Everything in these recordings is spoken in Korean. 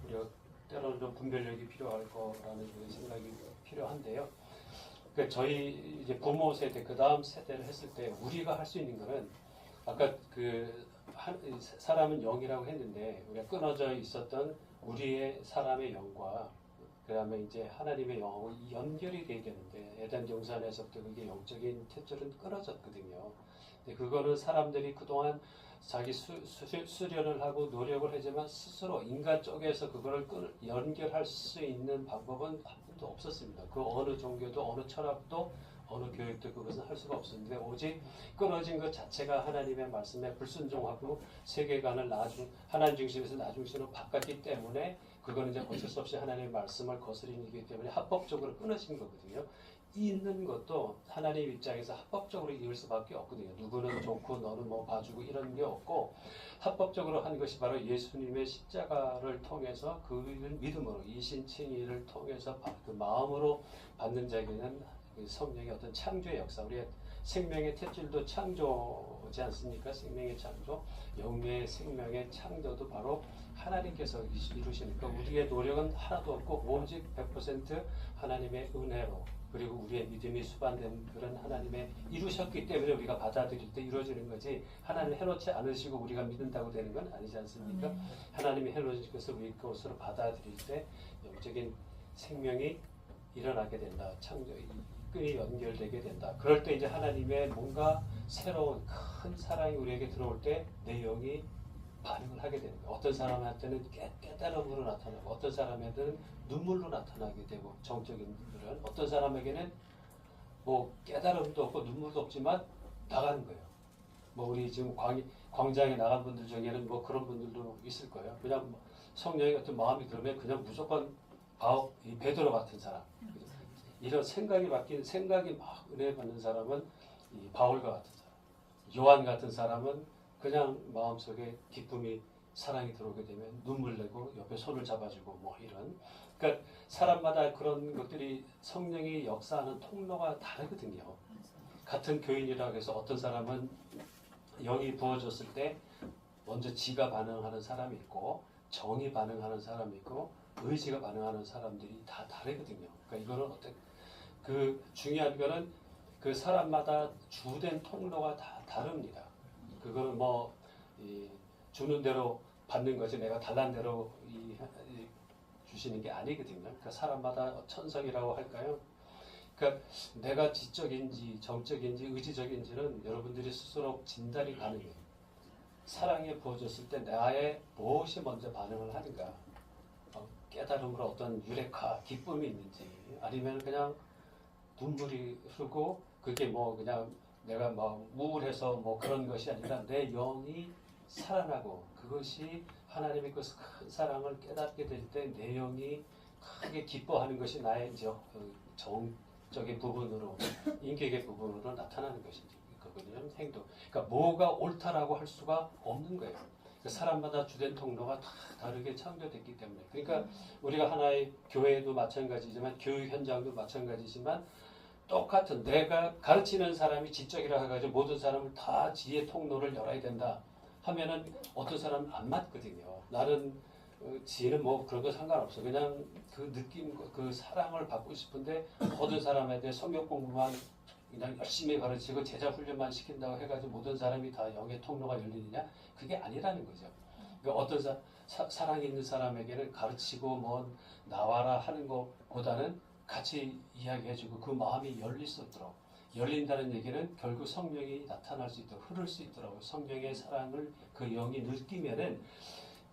우리가 때로는 좀 분별력이 필요할 거라는 생각이 필요한데요. 그러니까 저희 이제 부모 세대 그 다음 세대를 했을 때 우리가 할 수 있는 거는 아까 사람은 영이라고 했는데 우리가 끊어져 있었던 우리의 사람의 영과 그다음에 이제 하나님의 영하고 연결이 돼야 되는데 에덴 동산에서부터 그게 영적인 tet줄은 끊어졌거든요. 근데 그거는 사람들이 그동안 자기 수련을 하고 노력을 하지만 스스로 인간 쪽에서 그거를 연결할 수 있는 방법은 한 번도 없었습니다. 그 어느 종교도 어느 철학도 어느 교육도 그것은 할 수가 없었는데 오직 끊어진 것 자체가 하나님의 말씀에 불순종하고 세계관을 하나님 중심에서 나 중심으로 바꿨기 때문에 그거는 이제 어쩔 수 없이 하나님의 말씀을 거스리기 때문에 합법적으로 끊어진 거거든요. 있는 것도 하나님 입장에서 합법적으로 이을 수밖에 없거든요. 누구는 좋고 너는 뭐 봐주고 이런 게 없고 합법적으로 한 것이 바로 예수님의 십자가를 통해서 그 믿음으로 이신칭의를 통해서 그 마음으로 받는 자에게는 성령의 어떤 창조의 역사, 우리의 생명의 탯줄도 창조지 않습니까? 생명의 창조, 영의 생명의 창조도 바로 하나님께서 이루시니까 우리의 노력은 하나도 없고 오직 100% 하나님의 은혜로 그리고 우리의 믿음이 수반된 그런 하나님의 이루셨기 때문에 우리가 받아들일 때 이루어지는 거지 하나님 해놓지 않으시고 우리가 믿는다고 되는 건 아니지 않습니까? 하나님이 해놓으신 것을 우리 것으로 받아들일 때 영적인 생명이 일어나게 된다. 끈이 연결되게 된다. 그럴 때 이제 하나님의 뭔가 새로운 큰 사랑이 우리에게 들어올 때 내 영이 반응을 하게 되는 거예요. 어떤 사람한테는 깨달음으로 나타나고 어떤 사람한테는 눈물로 나타나게 되고 정적인 분들은 어떤 사람에게는 뭐 깨달음도 없고 눈물도 없지만 나가는 거예요. 뭐 우리 지금 광장에 나간 분들 중에는 뭐 그런 분들도 있을 거예요. 그냥 성령의 어떤 마음이 들으면 그냥 무조건 베드로 같은 사람 이런 생각이 바뀐 생각이 막 은혜 받는 사람은 이 바울과 같은 사람, 요한 같은 사람은 그냥 마음속에 기쁨이 사랑이 들어오게 되면 눈물 내고 옆에 손을 잡아주고 뭐 이런 그러니까 사람마다 그런 것들이 성령이 역사하는 통로가 다르거든요. 같은 교인이라고 해서 어떤 사람은 영이 부어졌을 때 먼저 지가 반응하는 사람이 있고 정이 반응하는 사람이 있고 의지가 반응하는 사람들이 다 다르거든요. 그러니까 이거는 그 중요한 거는 그 사람마다 주된 통로가 다 다릅니다. 그거는 뭐 주는 대로 받는 거지 내가 달란 대로 주시는 게 아니거든요. 그러니까 사람마다 천성이라고 할까요? 그러니까 내가 지적인지 정적인지 의지적인지는 여러분들이 스스로 진단이 가능해요. 사랑에 부어졌을 때 나의 무엇이 먼저 반응을 하는가? 깨달음으로 어떤 유레카, 기쁨이 있는지 아니면 그냥 눈물이 흐르고 그게 뭐 그냥 내가 뭐 우울해서 뭐 그런 것이 아니라 내 영이 살아나고 그것이 하나님의 그 큰 사랑을 깨닫게 될 때 내 영이 크게 기뻐하는 것이 나의 정적인 부분으로 인격의 부분으로 나타나는 것이거든요. 행동. 그러니까 뭐가 옳다라고 할 수가 없는 거예요. 그러니까 사람마다 주된 통로가 다 다르게 창조됐기 때문에 그러니까 우리가 하나의 교회도 마찬가지지만 교육 현장도 마찬가지지만 똑같은 내가 가르치는 사람이 지적이라 해가지고 모든 사람을 다 지혜 통로를 열어야 된다 하면은 어떤 사람은 안 맞거든요. 나는 지혜는 뭐 그런 거 상관없어. 그냥 그 느낌, 그 사랑을 받고 싶은데 모든 사람에 대해 성경 공부만 그냥 열심히 가르치고 제자 훈련만 시킨다고 해가지고 모든 사람이 다 영의 통로가 열리느냐? 그게 아니라는 거죠. 그러니까 어떤 사랑이 있는 사람에게는 가르치고 뭐 나와라 하는 것보다는 같이 이야기해주고 그 마음이 열릴 수 있도록 열린다는 얘기는 결국 성령이 나타날 수 있도록 흐를 수 있도록 성령의 사랑을 그 영이 느끼면은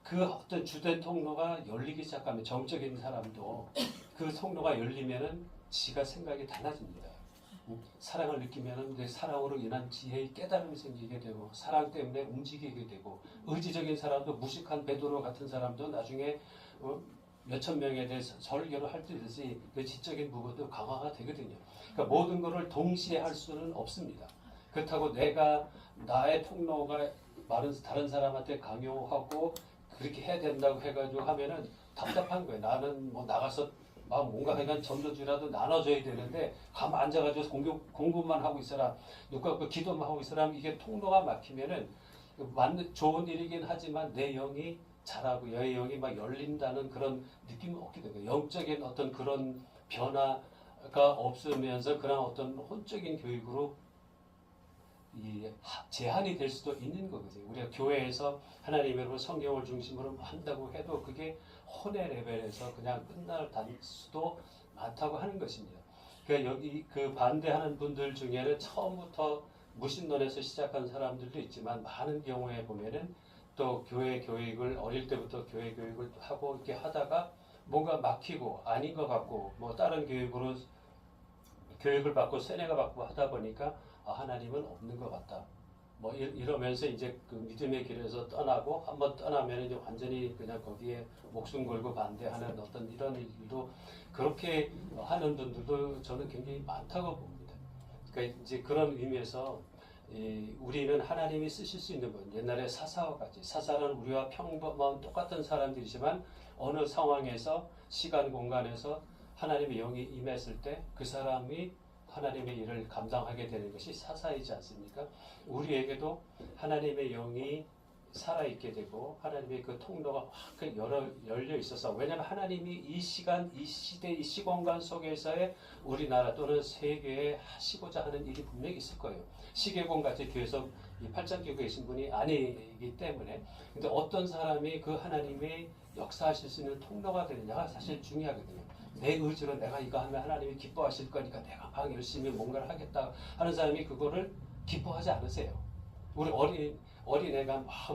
그 어떤 주된 통로가 열리기 시작하면 정적인 사람도 그 통로가 열리면은 지가 생각이 달라집니다. 사랑을 느끼면은 내 사랑으로 인한 지혜의 깨달음이 생기게 되고 사랑 때문에 움직이게 되고 의지적인 사람도 무식한 베드로 같은 사람도 나중에 몇천 명에 대해서 설교를 할 때듯이 그 지적인 부분도 강화가 되거든요. 그러니까 모든 것을 동시에 할 수는 없습니다. 그렇다고 내가 나의 통로가 다른 사람한테 강요하고 그렇게 해야 된다고 해가지고 하면은 답답한 거예요. 나는 뭐 나가서 막 뭔가 하여간 전도주라도 나눠줘야 되는데 가만 앉아가지고 공부만 하고 있어라. 누가 그 기도만 하고 있어라. 이게 통로가 막히면은 좋은 일이긴 하지만 내 영이 자라고 너의 영이 막 열린다는 그런 느낌은 없게 되는 거예요. 영적인 어떤 그런 변화가 없으면서 그런 어떤 혼적인 교육으로 이 제한이 될 수도 있는 거거든요. 우리가 교회에서 하나님의 성경을 중심으로 한다고 해도 그게 혼의 레벨에서 그냥 끝날 수도 많다고 하는 것입니다. 그러니까 여기 그 반대하는 분들 중에는 처음부터 무신론에서 시작한 사람들도 있지만 많은 경우에 보면은 또 교회 교육을 어릴 때부터 교회 교육을 하고 이렇게 하다가 뭔가 막히고 아닌 것 같고 뭐 다른 교육으로 교육을 받고 세뇌가 받고 하다 보니까 하나님은 없는 것 같다. 뭐 이러면서 이제 그 믿음의 길에서 떠나고 한번 떠나면 이제 완전히 그냥 거기에 목숨 걸고 반대하는 어떤 이런 일로 그렇게 하는 분들도 저는 굉장히 많다고 봅니다. 그러니까 이제 그런 의미에서 우리는 하나님이 쓰실 수 있는 분, 옛날에 사사와 같이 사사는 우리와 평범한 똑같은 사람들이지만 어느 상황에서 시간 공간에서 하나님의 영이 임했을 때 그 사람이 하나님의 일을 감당하게 되는 것이 사사이지 않습니까? 우리에게도 하나님의 영이 살아있게 되고 하나님의 그 통로가 확 열려 있어서 왜냐하면 하나님이 이 시간, 이 시대, 이 시공간 속에서의 우리나라 또는 세계에 하시고자 하는 일이 분명히 있을 거예요. 시계공 같이 계속 이 팔짱 끼고 계신 분이 아니기 때문에 근데 어떤 사람이 그 하나님의 역사하실 수 있는 통로가 되느냐가 사실 중요하거든요. 내 의지로 내가 이거 하면 하나님이 기뻐하실 거니까 내가 막 열심히 뭔가를 하겠다 하는 사람이 그거를 기뻐하지 않으세요. 우리 어린애가 막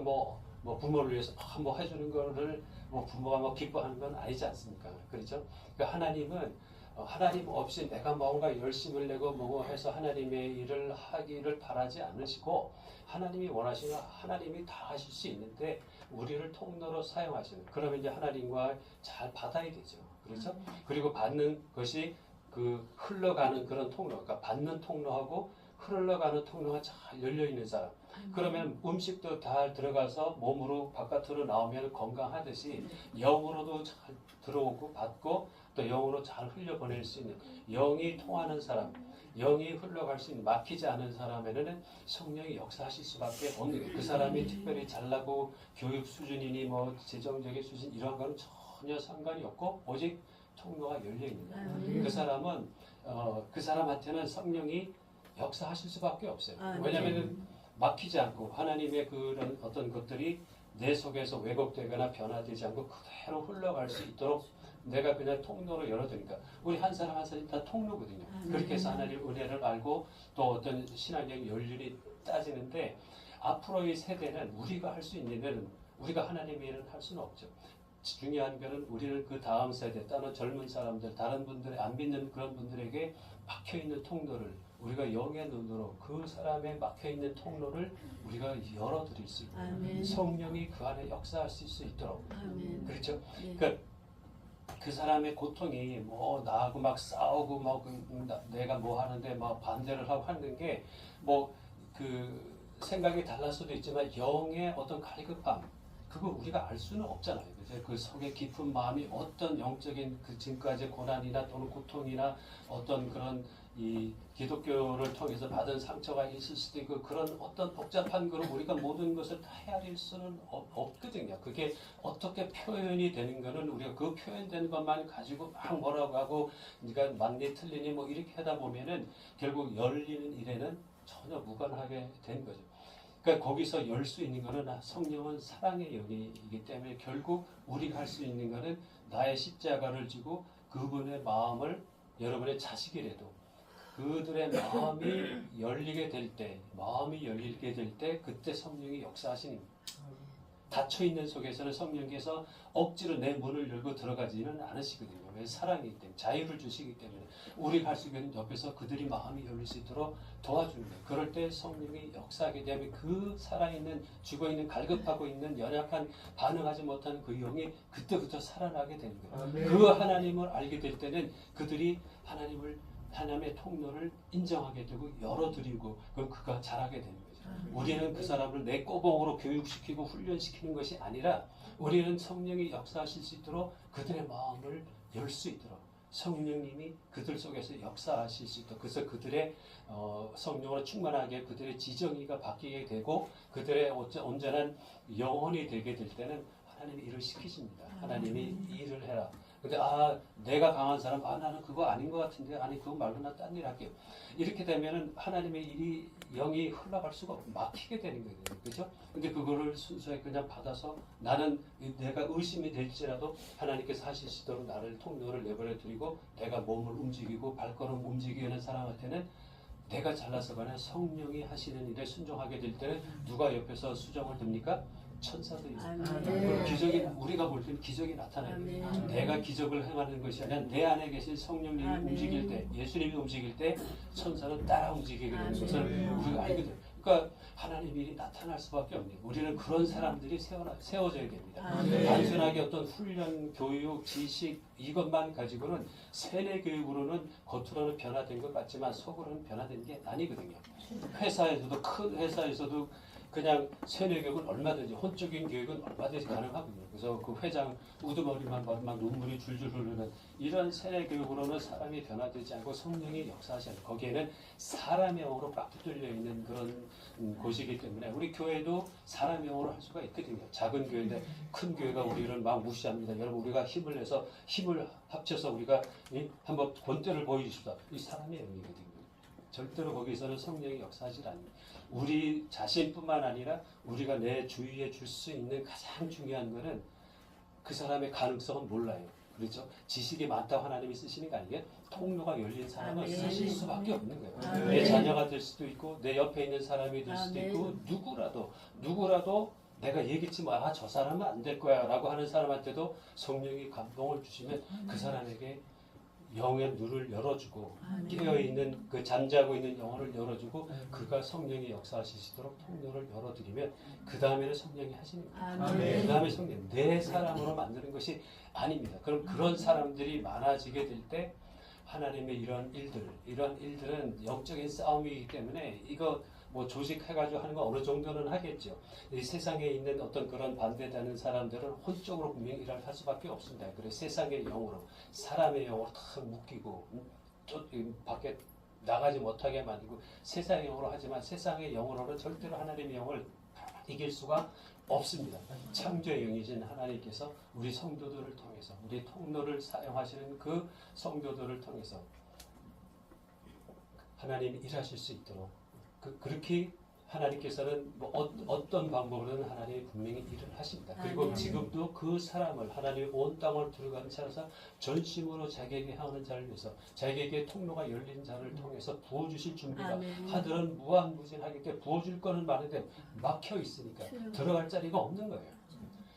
뭐 부모를 위해서 막 뭐 해주는 거를 뭐 부모가 뭐 기뻐하는 건 아니지 않습니까? 그렇죠? 그러니까 하나님은 하나님 없이 내가 뭔가 열심을 내고 뭐 해서 하나님의 일을 하기를 바라지 않으시고 하나님이 원하시는 하나님이 다 하실 수 있는데 우리를 통로로 사용하시는 그러면 이제 하나님과 잘 받아야 되죠. 그렇죠? 그리고 받는 것이 그 흘러가는 그런 통로, 그러니까 받는 통로하고 흘러가는 통로가 잘 열려 있는 사람. 그러면 음식도 잘 들어가서 몸으로 바깥으로 나오면 건강하듯이 영으로도 잘 들어오고 받고 또 영으로 잘 흘려보낼 수 있는 영이 통하는 사람, 영이 흘러갈 수 있는 막히지 않은 사람에는 성령이 역사하실 수밖에 없는 거예요. 그 사람이 특별히 잘나고 교육 수준이니 뭐 재정적인 수준 이런 거는 전혀 상관이 없고 오직 통로가 열려 있는 거예요. 그 사람은 그 사람한테는 성령이 역사하실 수밖에 없어요. 왜냐하면 막히지 않고 하나님의 그런 어떤 것들이 내 속에서 왜곡되거나 변화되지 않고 그대로 흘러갈 수 있도록 내가 그냥 통로로 열어두니까 우리 한 사람 한 사람이 다 통로거든요. 그렇게 해서 하나님의 은혜를 알고 또 어떤 신앙의 연륜이 따지는데 앞으로의 세대는 우리가 할 수 있는 일은 우리가 하나님의 일을 할 수는 없죠. 중요한 것은 우리는 그 다음 세대 또는 젊은 사람들 다른 분들 안 믿는 그런 분들에게 막혀있는 통로를 우리가 영의 눈으로 그 사람의 막혀있는 통로를 우리가 열어드릴 수 있고 성령이 그 안에 역사할 수 있도록 그렇죠? 네. 그러니까 그 사람의 고통이 뭐 나하고 막 싸우고 막 내가 뭐 하는데 막 반대를 하고 하는 게 뭐 그 생각이 달랄 수도 있지만 영의 어떤 갈급함 그거 우리가 알 수는 없잖아요. 그죠? 그 속에 깊은 마음이 어떤 영적인 그 지금까지 고난이나 또는 고통이나 어떤 그런 이 기독교를 통해서 받은 상처가 있을 수도 있고 그런 어떤 복잡한 거로 우리가 모든 것을 다 헤아릴 수는 없거든요. 그게 어떻게 표현이 되는 거는 우리가 그 표현된 것만 가지고 막 뭐라고 하고 네가 맞니 틀리니 뭐 이렇게 하다 보면은 결국 열리는 일에는 전혀 무관하게 된 거죠. 그러니까 거기서 열 수 있는 것은 성령은 사랑의 영이기 때문에 결국 우리가 할 수 있는 것은 나의 십자가를 지고 그분의 마음을 여러분의 자식이라도 그들의 마음이 열리게 될 때 그때 성령이 역사하시는 거예요. 닫혀있는 속에서는 성령께서 억지로 내 문을 열고 들어가지는 않으시거든요. 왜? 사랑이기 때문에 자유를 주시기 때문에 우리가 할 수 있는 옆에서 그들이 마음이 열릴 수 있도록 도와주는 거예요. 그럴 때 성령이 역사하게 되면 그 살아있는 죽어있는 갈급하고 있는 연약한 반응하지 못하는 그 영이 그때부터 살아나게 되는 거예요. 그 하나님을 알게 될 때는 그들이 하나님의 통로를 인정하게 되고 열어드리고 그럼 그가 자라게 되는 거예요. 우리는 그 사람을 내 꼬봉으로 교육시키고 훈련시키는 것이 아니라 우리는 성령이 역사하실 수 있도록 그들의 마음을 열 수 있도록 성령님이 그들 속에서 역사하실 수 있도록 그래서 그들의 성령으로 충만하게 그들의 지정의가 바뀌게 되고 그들의 온전한 영혼이 되게 될 때는 하나님이 일을 시키십니다. 하나님이 일을 해라. 근데 내가 강한 사람, 나는 그거 아닌 것 같은데, 아니 그거 말고 나 딴 일 할게요. 이렇게 되면은 하나님의 일이 영이 흘러갈 수가 없고 막히게 되는 거예요. 그렇죠? 근데 그거를 순수하게 그냥 받아서 나는 내가 의심이 될지라도 하나님께서 하시도록 나를 통로를 내버려 두고 내가 몸을 움직이고 발걸음 움직이는 사람한테는 내가 잘나서거나 성령이 하시는 일에 순종하게 될 때는 누가 옆에서 수정을 듭니까? 천사도 있어요. 기적이 우리가 볼 때는 기적이 나타나요. 내가 기적을 행하는 것이 아니라 내 안에 계신 성령님이 움직일 때, 예수님이 움직일 때 천사는 따라 움직이게 되는 것을 우리가 알게 돼요. 그러니까 하나님이 나타날 수밖에 없네요. 우리는 그런 사람들이 세워져야 됩니다. 단순하게 어떤 훈련, 교육, 지식 이것만 가지고는 세뇌 교육으로는 겉으로는 변화된 것 같지만 속으로는 변화된 게 아니거든요. 회사에서도 큰 회사에서도 그냥 세뇌 교육은 얼마든지 혼적인 교육은 얼마든지 가능하거든요. 그래서 그 회장 우두머리만 봐도 막 눈물이 줄줄 흐르는 이런 세뇌 교육으로는 사람이 변화되지 않고 성령이 역사하셔요. 거기에는 사람의 영으로 꽉 붙들려 있는 그런 곳이기 때문에 우리 교회도 사람의 영으로 할 수가 있거든요. 작은 교회인데 큰 교회가 우리를 막 무시합니다. 여러분 우리가 힘을 내서 힘을 합쳐서 우리가 한번 본때를 보여주십시오. 이 사람의 영이거든요. 절대로 거기서는 성령이 역사하지 않습니다. 우리 자신뿐만 아니라 우리가 내 주위에 줄 수 있는 가장 중요한 것은 그 사람의 가능성은 몰라요. 그렇죠? 지식이 많다고 하나님이 쓰시는 게 아니에요. 통로가 열린 사람은 쓰실 수밖에 없는 거예요. 내 자녀가 될 수도 있고 내 옆에 있는 사람이 될 수도 있고 누구라도 내가 얘기했지 저 사람은 안 될 거야 라고 하는 사람한테도 성령이 감동을 주시면 그 사람에게 영의 눈을 열어주고 깨어있는 그 잠자고 있는 영혼을 열어주고 그가 성령이 역사하시도록 통로를 열어드리면 그 다음에는 성령이 하시는 거예요. 그 다음에 성령 내 사람으로 만드는 것이 아닙니다. 그럼 그런 사람들이 많아지게 될 때 하나님의 이런 일들은 영적인 싸움이기 때문에 이거 뭐 조직해가지고 하는 거 어느 정도는 하겠죠. 이 세상에 있는 어떤 그런 반대되는 사람들은 혼적으로 분명히 일을 할 수밖에 없습니다. 그래서 세상의 영으로 사람의 영으로 탁 묶이고 또 밖에 나가지 못하게 만들고 세상의 영으로 하지만 세상의 영으로는 절대로 하나님의 영을 이길 수가 없습니다. 창조의 영이신 하나님께서 우리 성도들을 통해서 우리 통로를 사용하시는 그 성도들을 통해서 하나님이 일하실 수 있도록 그렇게 하나님께서는 어떤 방법으로든 하나님이 분명히 일을 하십니다. 그리고 지금도 그 사람을 하나님의 온 땅을 들어가는 자로서 전심으로 자기에게 향하는 자를 위해서 자기에게 통로가 열린 자를 통해서 부어주실 준비가 하늘은 무한무진하기 때문에 부어줄 거는 많은데 막혀 있으니까 들어갈 자리가 없는 거예요.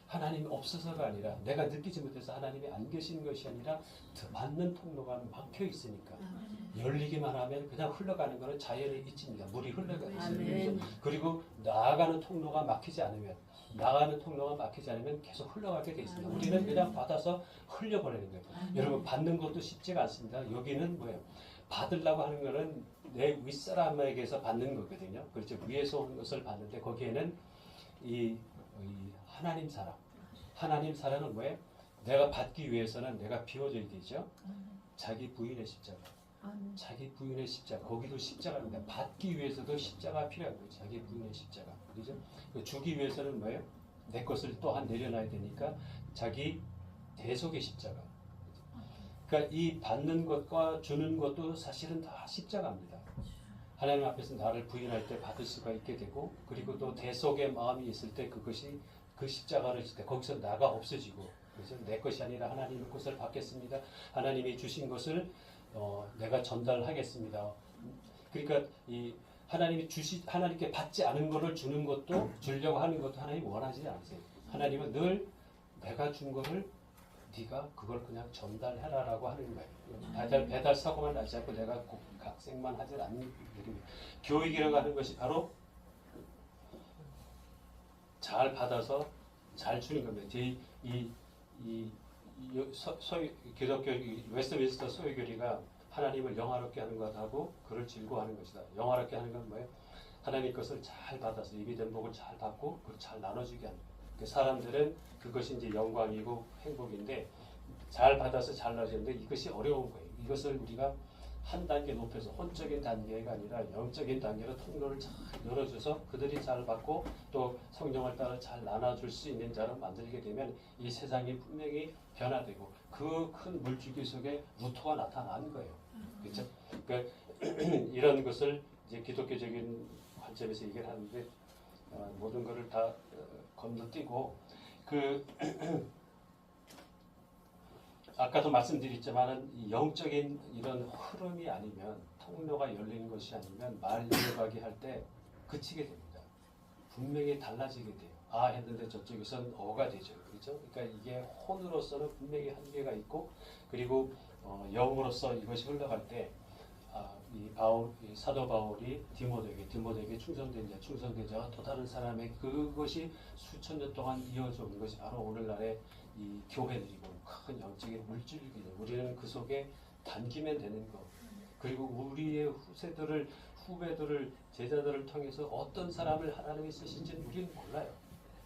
하나님이 없어서가 아니라 내가 느끼지 못해서 하나님이 안 계신 것이 아니라 맞는 통로가 막혀 있으니까 열리기만 하면 그냥 흘러가는 것은 자연의 이치입니다. 물이 흘러가 있어요. 그리고 나아가는 통로가 막히지 않으면 계속 흘러가게 돼 있습니다. 우리는 그냥 받아서 흘려버리는 거예요. 여러분 받는 것도 쉽지가 않습니다. 여기는 뭐예요? 받으려고 하는 것은 내 윗사람에게서 받는 거거든요. 그렇죠. 위에서 오는 것을 받는데 거기에는 이 하나님 사랑은 뭐예요? 내가 받기 위해서는 내가 비워져야 되죠. 자기 부인의 십자가. 거기도 십자가입니다. 받기 위해서도 십자가 필요한 거예요. 자기 부인의 십자가. 그죠? 주기 위해서는 뭐예요? 내 것을 또한 내려놔야 되니까 자기 대속의 십자가. 그러니까 이 받는 것과 주는 것도 사실은 다 십자가입니다. 하나님 앞에서 나를 부인할 때 받을 수가 있게 되고 그리고 또 대속의 마음이 있을 때 그것이 그 십자가를 질 때 거기서 나가 없어지고 그래서 내 것이 아니라 하나님의 것을 받겠습니다. 하나님이 주신 것을 내가 전달하겠습니다. 그러니까 이 하나님께 받지 않은 것을 주는 것도 주려고 하는 것도 하나님 원하지 않으세요. 하나님은 늘 내가 준 것을 네가 그걸 그냥 전달해라라고 하는 거예요. 배달 사고만 나지 않고 내가 각색만 하지 않는 일입니다. 교육이라고 하는 것이 바로 잘 받아서 잘 주는 겁니다. 기독교 웨스트민스터 소유교리가 하나님을 영화롭게 하는 것하고 그를 즐거워하는 것이다. 영화롭게 하는 건 뭐예요? 하나님 것을 잘 받아서 예비된 복을 잘 받고 그걸 잘 나눠주게 하는 거예요. 그 사람들은 그것이 이제 영광이고 행복인데 잘 받아서 잘 나눠주는데 이것이 어려운 거예요. 이것을 우리가 한 단계 높여서 혼적인 단계가 아니라 영적인 단계로 통로를 잘 열어줘서 그들이 잘 받고 또 성령을 따라 잘 나눠줄 수 있는 자로 만들게 되면 이 세상이 분명히 변화되고 그 큰 물줄기 속에 루토가 나타나는 거예요. 그렇죠? 그러니까 이런 것을 이제 기독교적인 관점에서 얘기를 하는데 모든 것을 다 건너뛰고 그 아까도 말씀드렸지만은 이 영적인 이런 흐름이 아니면 통로가 열리는 것이 아니면 말 이어가기 할 때 그치게 됩니다. 분명히 달라지게 돼요. 아 했는데 저쪽에선 어가 되죠. 그렇죠? 그러니까 이게 혼으로서는 분명히 한계가 있고 그리고 영으로서 이것이 흘러갈 때 이 사도 바울이 디모데에게 충성된 자와 또 다른 사람의 그것이 수천 년 동안 이어져 온 것이 바로 오늘날의 이 교회들이고 큰 영적인 물줄기들. 우리는 그 속에 담기면 되는 것. 그리고 우리의 후배들을 제자들을 통해서 어떤 사람을 하나님이 쓰신지는 우리는 몰라요.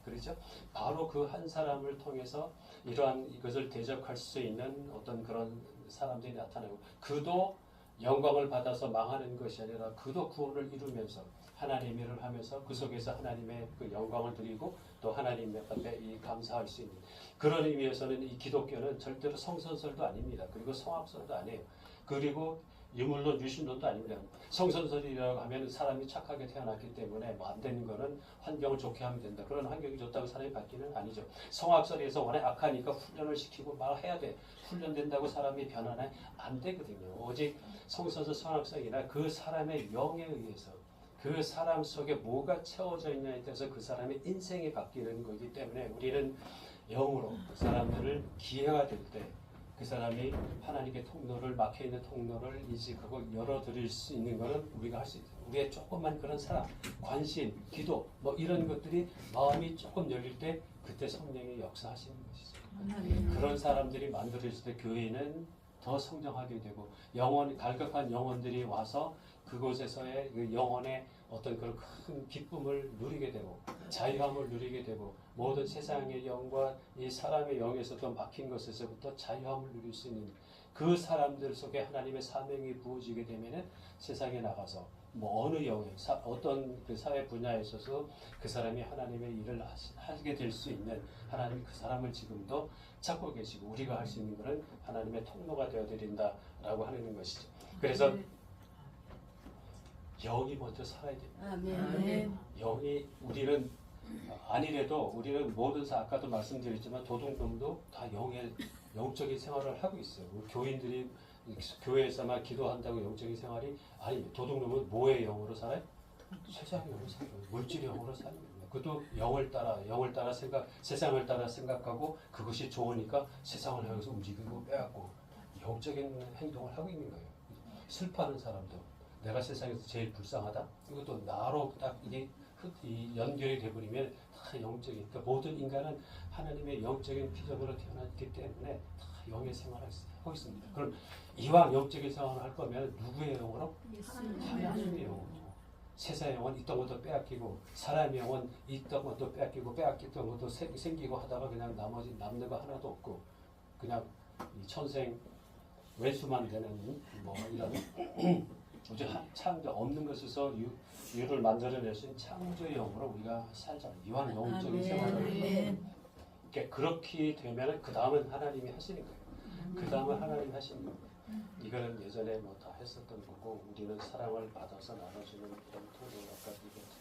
그렇죠? 바로 그 한 사람을 통해서 이러한 이것을 대적할 수 있는 어떤 그런 사람들이 나타나고 그도 영광을 받아서 망하는 것이 아니라 그도 구원을 이루면서 하나님의 일을 하면서 그 속에서 하나님의 그 영광을 드리고 또 하나님 앞에 이 감사할 수 있는 그런 의미에서는 이 기독교는 절대로 성선설도 아닙니다. 그리고 성악설도 아니에요. 그리고 유물론, 유신론도 아닙니다. 성선설이라고 하면 사람이 착하게 태어났기 때문에 뭐 안 되는 거는 환경을 좋게 하면 된다. 그런 환경이 좋다고 사람이 바뀌는 아니죠. 성악설에서 워낙 악하니까 훈련을 시키고 막 해야 돼. 훈련된다고 사람이 변화는 안 되거든요. 오직 성선설, 성악설이나 그 사람의 영에 의해서 그 사람 속에 뭐가 채워져 있냐에 따라서 그 사람의 인생이 바뀌는 거기 때문에 우리는 영으로 그 사람들을 기회가 될 때 그 사람이 하나님의 통로를 막혀있는 통로를 인식하고 열어드릴 수 있는 것은 우리가 할 수 있어요. 우리의 조금만 그런 사랑, 관심, 기도 뭐 이런 것들이 마음이 조금 열릴 때 그때 성령이 역사하시는 것이죠. 그런 사람들이 만들어질 때 교회는 더 성장하게 되고 갈급한 영혼들이 와서 그곳에서의 그 영혼의 어떤 그런 큰 기쁨을 누리게 되고 자유함을 누리게 되고 모든 세상의 영과 이 사람의 영에서도 막힌 것에서부터 자유함을 누릴 수 있는 그 사람들 속에 하나님의 사명이 부어지게 되면은 세상에 나가서 뭐 어느 영역, 어떤 그 사회 분야에 있어서 그 사람이 하나님의 일을 하게 될 수 있는 하나님 그 사람을 지금도 찾고 계시고 우리가 할 수 있는 것은 하나님의 통로가 되어드린다라고 하는 것이죠. 그래서 영이 먼저 살아야 됩니다. 아멘. 영이 우리는 아니래도 우리는 모든 아까도 말씀드렸지만 도둑놈도 다 영적인 생활을 하고 있어요. 교인들이 교회에서만 기도한다고 영적인 생활이 아니 도둑놈은 뭐의 영으로 살아요? 세상의 영으로 살아요. 물질의 영으로 사는 겁니다. 그것도 영을 따라 세상을 따라 생각하고 그것이 좋으니까 세상을 향해서 움직이고 빼앗고 영적인 행동을 하고 있는 거예요. 슬퍼하는 사람도 내가 세상에서 제일 불쌍하다? 이것도 나로 딱 이게 연결이 돼버리면 다 영적인, 그러니까 모든 인간은 하나님의 영적인 피조물로 태어났기 때문에 다 영의 생활을 하고 있습니다. 그럼 이왕 영적인 생활을 할 거면 누구의 영으로? 하나님의 영으로. 세상의 영은 있던 것도 빼앗기고 사람의 영은 있던 것도 빼앗기고 빼앗겼던 것도 생기고 하다가 그냥 나머지 남는 거 하나도 없고 그냥 이 천생 외수만 되는 뭐 이런 우주 창조 없는 것에서 유를 만들어낼 수 있는 창조의 영으로 우리가 살잖아요. 이왕 영적인 생활을 그렇게 되면 그 다음은 하나님이 하시는 거예요. 그 다음은 하나님이 하시는 거예요. 이거는 예전에 뭐 다 했었던 거고 우리는 사랑을 받아서 나눠주는 이런 토를 아까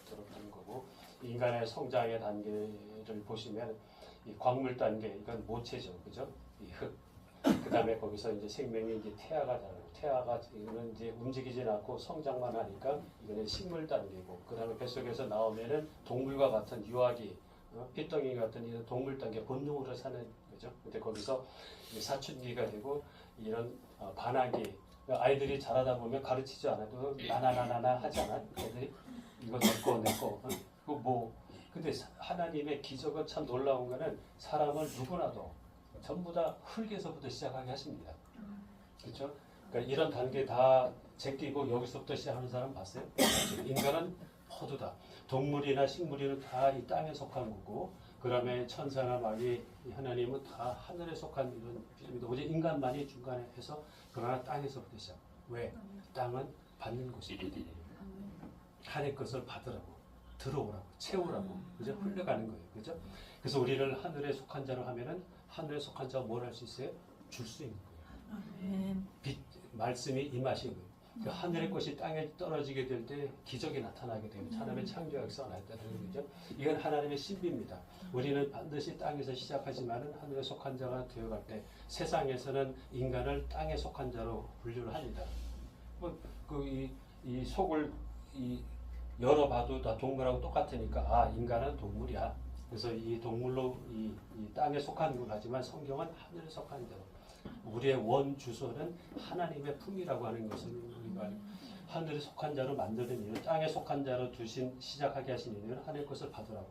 들었던 거고 인간의 성장의 단계를 보시면 이 광물 단계 이건 모체죠, 그죠? 이 흙. 그 다음에 거기서 이제 생명이 이제 태아가 되는 태아가 이거는 이제 움직이진 않고 성장만 하니까 이거는 식물 단계고 그 다음에 뱃속에서 나오면은 동물과 같은 유아기, 핏덩이 같은 이런 동물 단계 본능으로 사는 거죠. 근데 거기서 사춘기가 되고 이런 반항기 아이들이 자라다 보면 가르치지 않아도 나나나나나 하지 않아요? 애들이 이거 내꺼 그거 뭐 근데 하나님의 기적은 참 놀라운 거는 사람을 누구나도 전부 다 흙에서부터 시작하게 하십니다. 그렇죠? 그러니까 이런 단계 다 제끼고 여기서부터 시작하는 사람 봤어요? 인간은 모두 다 동물이나 식물이나 다 이 땅에 속한 거고 그 다음에 천사나 마귀 하나님은 다 하늘에 속한 이런 피조물이다. 오직 인간만이 중간에 해서 그러나 땅에서부터 시작. 왜? 땅은 받는 곳이거든요. 하나님 것을 받으라고, 들어오라고, 채우라고, 그죠? 흘러가는 거예요, 그죠? 그래서 우리를 하늘에 속한 자로 하면은 하늘에 속한 자가 뭘 할 수 있어요? 줄 수 있는 거예요. 빛, 말씀이 임하시고. 그 하늘의 것이 땅에 떨어지게 될 때 기적이 나타나게 되고 하나님의 창조 역사가 나타나는 거죠. 이건 하나님의 신비입니다. 우리는 반드시 땅에서 시작하지만은 하늘에 속한 자가 되어갈 때 세상에서는 인간을 땅에 속한 자로 분류를 합니다. 이 속을 열어봐도 다 동물하고 똑같으니까 아 인간은 동물이야. 그래서 이 동물로 이 땅에 속한 걸 하지만 성경은 하늘에 속한 자로. 우리의 원 주소는 하나님의 품이라고 하는 것을 우리가 하늘에 속한 자로 만드는 이유, 땅에 속한 자로 시작하게 하신 이유는 하나님의 것을 받으라고.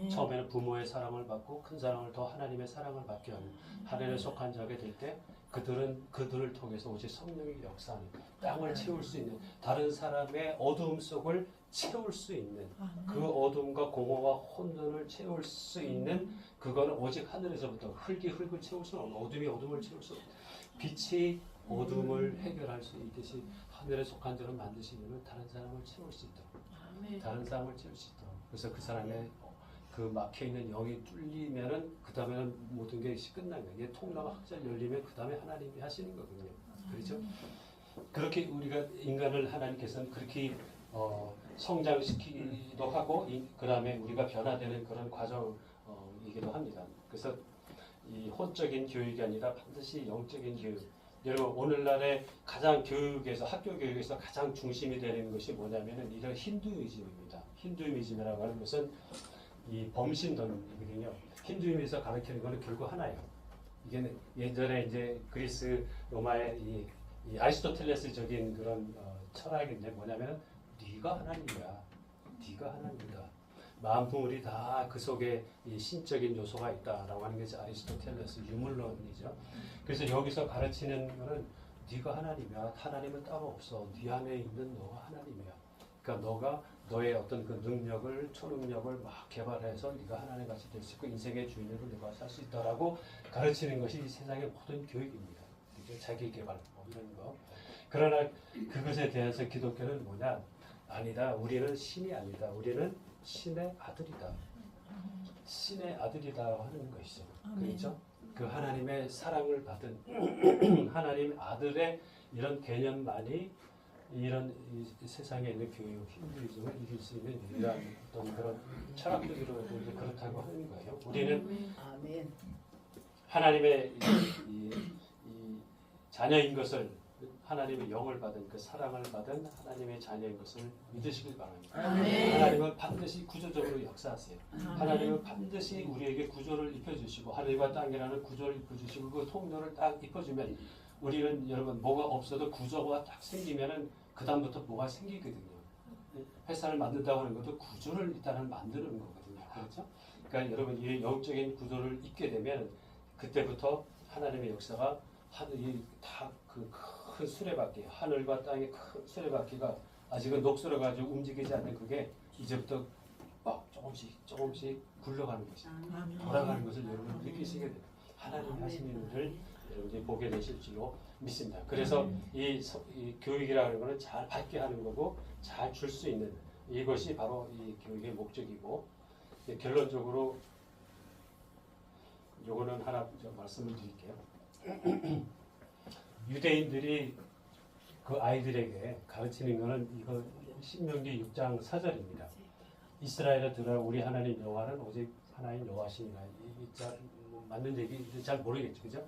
처음에는 부모의 사랑을 받고 큰 사랑을 더 하나님의 사랑을 받게 하는 하늘에 속한 자가 될 때 그들을 통해서 오직 성령의 역사하는 땅을 채울 수 있는 다른 사람의 어두움 속을 채울 수 있는 그 어둠과 공허와 혼돈을 채울 수 있는 그거는 오직 하늘에서부터 흙이 흙을 채울 수는 없고 어둠이 어둠을 채울 수 없고 빛이 어둠을 해결할 수 있듯이 하늘에 속한 자를 만드시면 다른 사람을 채울 수 있도록 다른 사람을 채울 수 있도록 그래서 그 사람의 그 막혀있는 영이 뚫리면은 그 다음에는 모든 게 끝난 거예요. 이게 통로가 확잘 열리면 그 다음에 하나님이 하시는 거거든요. 그렇죠? 그렇게 우리가 인간을 하나님께서는 그렇게 성장시키기도 하고 그 다음에 우리가 변화되는 그런 과정이기도 합니다. 그래서 이 혼적인 교육이 아니라 반드시 영적인 교육. 여러분 오늘날의 가장 교육에서 학교 교육에서 가장 중심이 되는 것이 뭐냐면은 이런 힌두이즘입니다. 힌두이즘이라고 하는 것은 이 범신론이거든요. 힌두이즘에서 가르치는 것은 결국 하나예요. 이게 예전에 이제 그리스 로마의 이 아리스토텔레스적인 그런 철학인데 뭐냐면 네가 하나님이야. 네가 하나님이다. 만물이 다 그 속에 이 신적인 요소가 있다라고 하는 게 아리스토텔레스 유물론이죠. 그래서 여기서 가르치는 것은 네가 하나님이야. 하나님은 따로 없어. 네 안에 있는 너가 하나님이야. 그러니까 너가 너의 어떤 그 능력을 초능력을 막 개발해서 네가 하나님 같이 될 수 있고 인생의 주인으로 내가 살 수 있다라고 가르치는 것이 세상의 모든 교육입니다. 자기 개발 뭐 이런 거. 그러나 그것에 대해서 기독교는 뭐냐? 아니다. 우리는 신이 아니다. 우리는 신의 아들이다. 신의 아들이다 하는 것이죠. 그렇죠? 그 하나님의 사랑을 받은 하나님 아들의 이런 개념만이 이런 이 세상에 있는 교육, 힌두이즘을 이길 수 있는 유일한 어떤 그런 철학적으로 그렇다고 하는 거예요. 우리는 하나님의 이 자녀인 것을 하나님의 영을 받은 그 사랑을 받은 하나님의 자녀인 것을 믿으시길 바랍니다. 하나님은 반드시 구조적으로 역사하세요. 하나님은 반드시 우리에게 구조를 입혀주시고 하늘과 땅이라는 구조를 입혀주시고 그 통로를 딱 입혀주면 우리는 여러분 뭐가 없어도 구조가 딱 생기면은 그 다음부터 뭐가 생기거든요. 회사를 만든다고 하는 것도 구조를 일단은 만드는 거거든요. 그렇죠? 그러니까 여러분 이 영적인 구조를 입게 되면 그때부터 하나님의 역사가 하늘이 다 그 큰 수레바퀴, 하늘과 땅의 큰 수레바퀴가 아직은 녹슬어가지고 움직이지 않는 그게 이제부터 막 조금씩 굴러가는 것이 돌아가는 것을 여러분 느끼시게 됩니다. 하나님이 하시는 일을 여러분이 보게 되실 줄로 믿습니다. 그래서 이 교육이라는 것은 잘 받게 하는 거고 잘 줄 수 있는 이것이 바로 이 교육의 목적이고 결론적으로 요거는 하나 말씀을 드릴게요. 유대인들이 그 아이들에게 가르치는 것은 이거 신명기 6장 4절입니다. 이스라엘아 들으라 우리 하나님 여호와는 오직 하나님 여호와시니라. 잘 맞는 얘기 잘 모르겠죠, 그죠?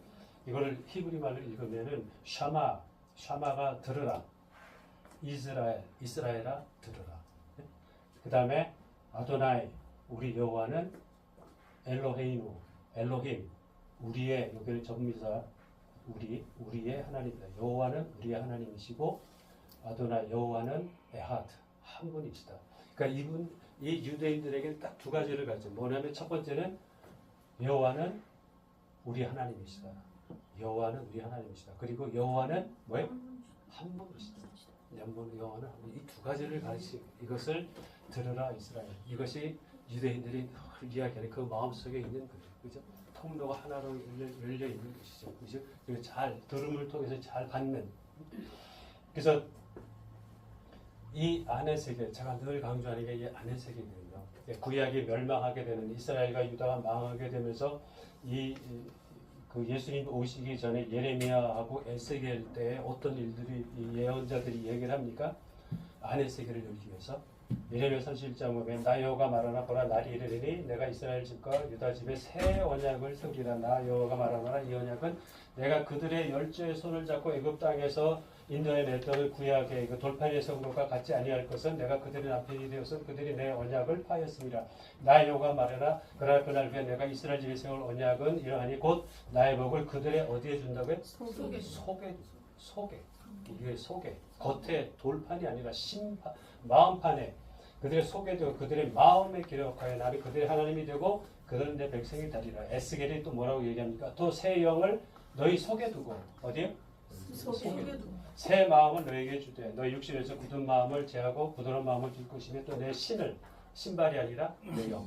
이거를 히브리 말로 읽으면은 샤마가 들으라. 이스라엘아 들으라. 그 다음에 아도나이 우리 여호와는 엘로힘 우리의 여기를 전미사 우리의 하나님이다. 여호와는 우리의 하나님이시고 아도나 여호와는 에하드 한 분이시다. 그러니까 이 유대인들에게 딱 두 가지를 가르쳐. 뭐냐면 첫 번째는 여호와는 우리 하나님이시다. 여호와는 우리 하나님이시다. 그리고 여호와는 뭐예요? 한 분이시다. 여호와는 이 두 가지를 가르치. 이것을 들으라 이스라엘. 이것이 유대인들이 이야기하는 그 마음 속에 있는 거죠. 그죠? 통로가 하나로 열려 있는 것이죠. 그죠? 잘 들음을 통해서 잘 받는. 그래서 이 안의 세계, 제가 늘 강조하는 게 이 안의 세계거든요. 구약이 멸망하게 되는 이스라엘과 유다가 망하게 되면서 그 예수님 오시기 전에 예레미야하고 에스겔 때 어떤 일들이 이 예언자들이 얘기를 합니까? 안의 세계를 열기 위해서 예레미야 31장 보면 나 여호와가 말하나 보라 날이 이르리니 내가 이스라엘 집과 유다 집에 새 언약을 세우리라. 나 여호와가 말하노라 이 언약은 내가 그들의 열조의 손을 잡고 애굽 땅에서 인도에 냈던 구약의 그 돌판에 세운 것과 같지 아니할 것은 내가 그들의 남편이 되어서 그들이 내 언약을 파였습니다. 나 여호와가 말하나 그날 후에 내가 이스라엘 집에 세울 언약은 이러하니 곧 나의 복을 그들의 어디에 준다고요? 속에 이게 속에 겉에 돌판이 아니라 마음판에 그들의 속에도 그들의 마음에 기록하여 나는 그들의 하나님이 되고 그들은 내 백성이 되리라. 에스겔이 또 뭐라고 얘기합니까? 또 새 영을 너희 속에 두고 어디요? 속에 두고 새 마음을 너에게 주되 너희 육신에서 굳은 마음을 제하고 부드러운 마음을 줄 것이며 또 내 신을 신발이 아니라 내 영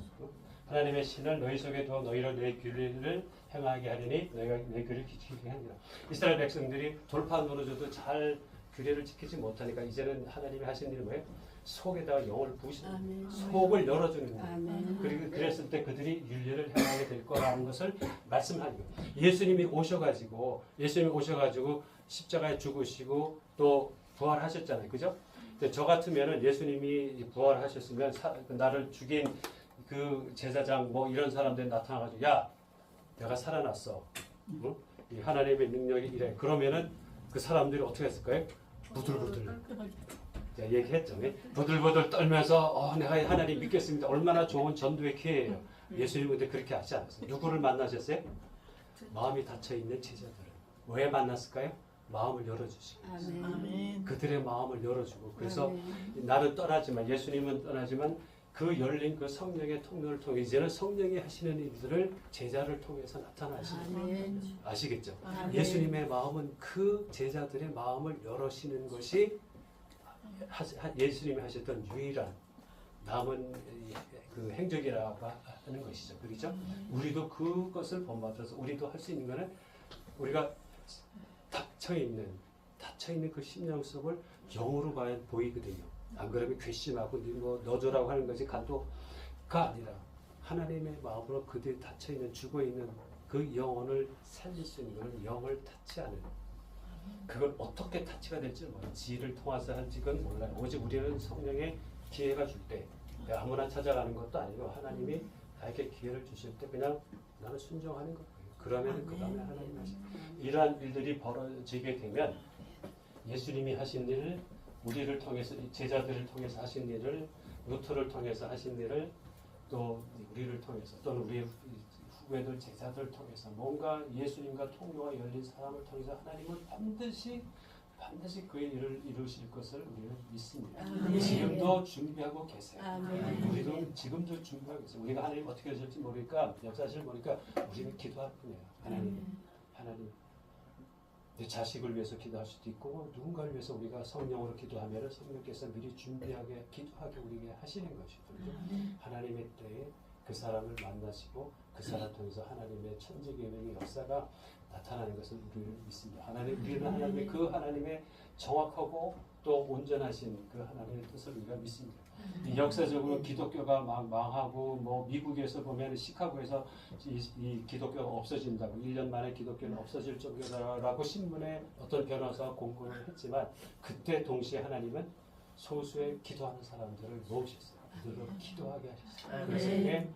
하나님의 신을 너희 속에 두어 너희를 내 규례를 행하게 하리니 너희가 내 규례를 지키게 하리라. 이스라엘 백성들이 돌판으로 줘도 잘 규례를 지키지 못하니까 이제는 하나님이 하신 일이 뭐예요? 속에다가 영을 부으시는 속을 열어주는 거예요. 그리고 그랬을 때 그들이 윤례를 행하게 될 거라는 것을 말씀하는 거예요. 예수님이 오셔가지고 십자가에 죽으시고 또 부활하셨잖아요, 그죠? 근데 저 같으면은 예수님이 부활하셨으면 나를 죽인 그 제사장 뭐 이런 사람들이 나타나가지고 야, 내가 살아났어. 응? 이 하나님의 능력이 이래. 그러면은 그 사람들이 어떻게 했을까요? 부들부들. 얘기했죠. 부들부들 떨면서 내가 하나님 믿겠습니다. 얼마나 좋은 전도의 기회예요. 예수님 근데 그렇게 하지 않았어요. 누구를 만나셨어요? 마음이 닫혀있는 제자들을. 왜 만났을까요? 마음을 열어주시고 그들의 마음을 열어주고 그래서 나를 떠나지만 예수님은 떠나지만 그 열린 그 성령의 통로를 통해 이제는 성령이 하시는 일들을 제자를 통해서 나타나시는 아시겠죠? 예수님의 마음은 그 제자들의 마음을 열으시는 것이 예수님이 하셨던 유일한 남은 그 행적이라고 하는 것이죠. 그렇죠? 우리도 그것을 본받아서 우리도 할 수 있는 것은 우리가 닫혀있는 그 심령 속을 영으로 봐야 보이거든요. 안 그러면 괘씸하고 뭐 너조라고 하는 것이 간도가 아니라 하나님의 마음으로 그들이 닫혀있는 죽어있는 그 영혼을 살릴 수 있는 것은 영을 타치하는 그걸 어떻게 타치가 될지 몰라요. 지혜를 통해서 할지는 몰라요. 오직 우리는 성령의 기회가 줄 때 아무나 찾아가는 것도 아니고 하나님이 나에게 기회를 주실 때 그냥 나는 순종하는 거예요. 그러면 그 다음에 하나님 하신 이러한 일들이 벌어지게 되면 예수님이 하신 일을 우리를 통해서 제자들을 통해서 하신 일을 루터를 통해서 하신 일을 또 우리를 통해서 또는 우리의 후배들 제자들을 통해서 뭔가 예수님과 통로가 열린 사람을 통해서 하나님은 반드시 그의 일을 이루실 것을 우리는 믿습니다. 지금도 준비하고 계세요. 우리도 지금도 준비하고 있어요. 우리가 하나님 어떻게 하실지 모르니까 역사실 모르니까 우리는 기도할 뿐이에요. 하나님 내 자식을 위해서 기도할 수도 있고 누군가를 위해서 우리가 성령으로 기도하면 성령께서 미리 준비하게 기도하게 우리에게 하시는 것이거든요. 하나님의 때에 그 사람을 만나시고 그 사람 통해서 하나님의 천지개명의 역사가 나타나는 것을 우리는 믿습니다. 우리는 하나님의 그 하나님의 정확하고 또 온전하신 그 하나님의 뜻을 우리가 믿습니다. 역사적으로 기독교가 막 망하고 뭐 미국에서 보면 시카고에서 이 기독교가 없어진다고 1년 만에 기독교는 없어질 정도라고 신문에 어떤 변호사가 공고를 했지만 그때 동시에 하나님은 소수의 기도하는 사람들을 모으셨어요. 그들로 기도하게 하셨어요. 그래서 이게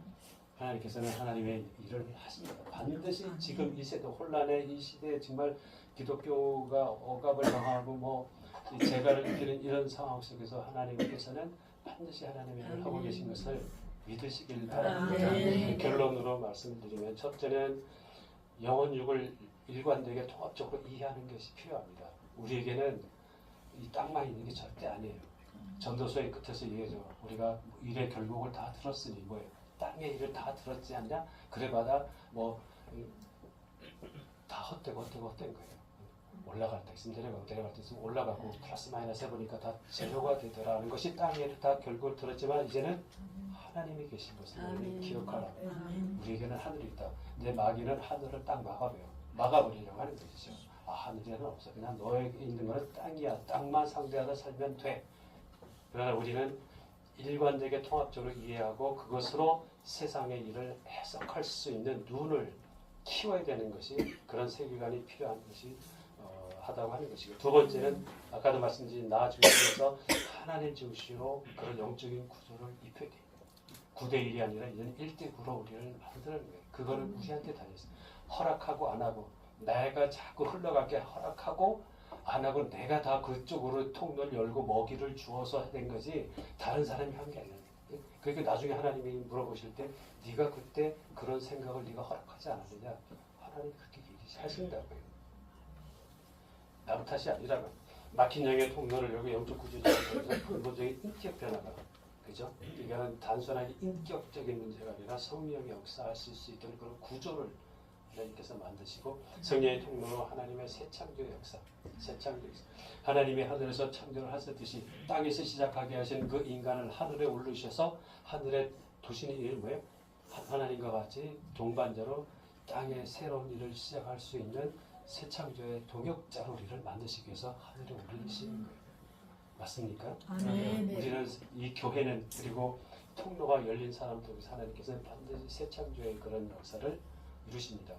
하나님께서는 하나님의 일을 하십니다. 반드시 지금 이 세대 혼란의 이 시대에 정말 기독교가 억압을 당하고 뭐 재갈을 느끼는 이런 상황 속에서 하나님께서는 반드시 하나님의 일을 하고 계신 것을 믿으시길 바랍니다. 결론으로 말씀드리면 첫째는 영혼육을 일관되게 통합적으로 이해하는 것이 필요합니다. 우리에게는 이 땅만 있는 게 절대 아니에요. 전도서의 끝에서 얘기하죠. 우리가 일의 결국을 다 들었으니 뭐예요? 땅의 일을 다 들었지 않냐? 그래봐다 뭐 다 헛된 거예요. 올라갈 때 있으면 내려갈 때 있으면 올라가고 플러스 마이너스 해보니까 다 제로가 되더라는 것이 땅의 일을 다 결국을 들었지만 이제는 하나님이 계신 것을 기억하라. 우리에게는 하늘이 있다. 내 마귀는 하늘을 딱 막아버리려고 하는 것이죠. 하늘에는 없어. 그냥 너에게 있는 것은 땅이야. 땅만 상대하다 살면 돼. 그러나 우리는 일관되게 통합적으로 이해하고 그것으로 세상의 일을 해석할 수 있는 눈을 키워야 되는 것이 그런 세계관이 필요한 것이 하다고 하는 것이고, 두 번째는 아까도 말씀드린 나 중심에서 하나님 중심으로 그런 영적인 구조를 입혀야 돼요. 9대1이 아니라 이제는 1대9로 우리를 만드는 거예요. 그거는 우리한테 달려있어. 허락하고 안 하고, 내가 자꾸 흘러가게 허락하고 안 하고 내가 다 그쪽으로 통로를 열고 먹이를 주어서 된 거지 다른 사람이 한 게 아니야. 그러니까 나중에 하나님이 물어보실 때 네가 그때 그런 생각을 네가 허락하지 않았느냐, 하나님이 그렇게 얘기하신다고요. 남 탓이 아니라면 막힌 영의 통로를 열고 영적 구조적인 근본적인 인격 변화가, 그죠? 이거는 단순하게 인격적인 문제가 아니라 성령의 역사하실 수 있도록 그런 구조를 하나님께서 만드시고, 성령의 통로로 하나님의 새 창조의 역사, 새 창조의 역사. 하나님이 하늘에서 창조를 하셨듯이 땅에서 시작하게 하신 그 인간을 하늘에 올리셔서 하늘에 두시는 일이 뭐예요? 하나님과 같이 동반자로 땅의 새로운 일을 시작할 수 있는 새 창조의 동역자로 우리를 만드시기 위해서 하늘에 올리시는 거예요. 맞습니까? 네. 우리는 이 교회는, 그리고 통로가 열린 사람들 하나님께서는 반드시 새 창조의 그런 역사를 이루십니다.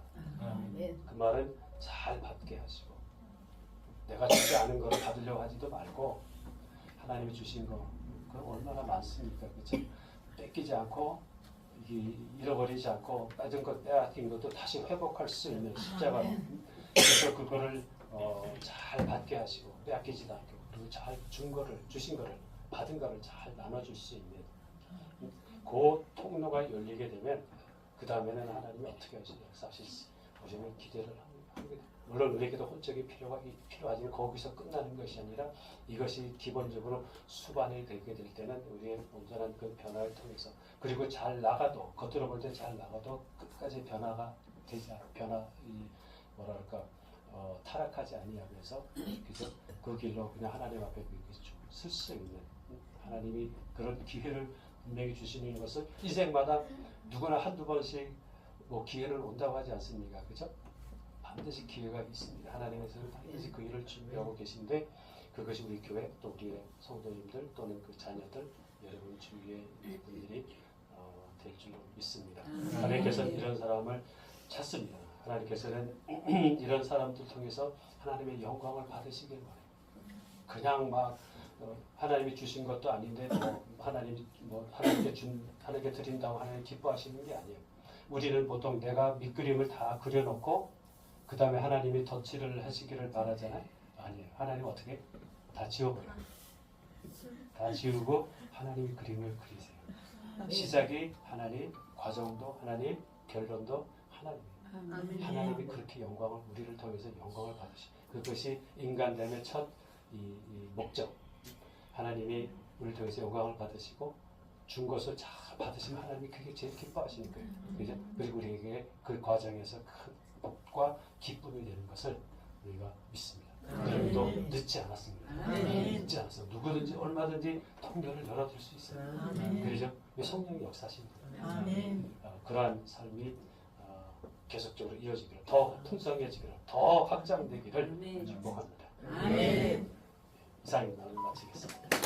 그 말은 잘 받게 하시고, 내가 주지 않은 것을 받으려고 하지도 말고, 하나님이 주신 거 그건 얼마나 많습니까? 그렇죠? 뺏기지 않고, 잃어버리지 않고, 빠진 것 빼앗긴 것도 다시 회복할 수 있는 십자가로. 그래서 그거를 잘 받게 하시고, 빼앗기지도 않고, 그리고 잘 준 거를, 주신 거를, 받은 거를 잘 나눠줄 수 있는 그 통로가 열리게 되면 그 다음에는 하나님이 어떻게 역사하실지 우리는 기대를 합니다. 물론 우리에게도 혼적이 필요하지만 거기서 끝나는 것이 아니라 이것이 기본적으로 수반이 되게 될 때는 우리의 온전한 그 변화를 통해서, 그리고 잘 나가도, 겉으로 볼 때 잘 나가도 끝까지 변화가 되지 않아, 타락하지 아니하면서, 그죠? 그 길로 그냥 하나님 앞에 쓸 수 있는, 하나님이 그런 기회를 분명히 주시는 것을 인생마다 누구나 한두 번씩 기회를 온다고 하지 않습니까? 그죠? 반드시 기회가 있습니다. 하나님께서는 반드시 그 일을 준비하고 계신데, 그것이 우리 교회 또 우리의 성도님들 또는 그 자녀들, 여러분 주위의 분들이 될 줄로 믿습니다. 하나님께서는 이런 사람을 찾습니다. 하나님께서는 이런 사람들 통해서 하나님의 영광을 받으시길 바래요. 그냥 막 하나님이 주신 것도 아닌데 하나님께 드린다고 하나님 기뻐하시는 게 아니에요. 우리는 보통 내가 밑그림을 다 그려놓고 그 다음에 하나님이 덧칠을 하시기를 바라잖아요. 아니에요. 하나님 어떻게? 다 지워버려요. 다 지우고 하나님이 그림을 그리세요. 시작이 하나님, 과정도 하나님, 결론도 하나님. 하나님이 그렇게 우리를 통해서 영광을 받으시고, 그것이 인간됨의 첫 이 목적. 하나님이 우리를 통해서 영광을 받으시고 준 것을 잘 받으시면 하나님이 그게 제일 기뻐하시는 거예요. 그죠? 그리고 우리에게 그 과정에서 큰 복과 기쁨이 되는 것을 우리가 믿습니다. 그럼에도 늦지 않았습니다. 늦지 않았어요. 누구든지 얼마든지 통로를 열어둘 수 있어요. 그렇죠? 성령이 역사하시는 거예요. 그러한 삶이 계속적으로 이어지기를, 더 풍성해지기를, 더 확장되기를 축복합니다. 이상입니다. 마치겠습니다.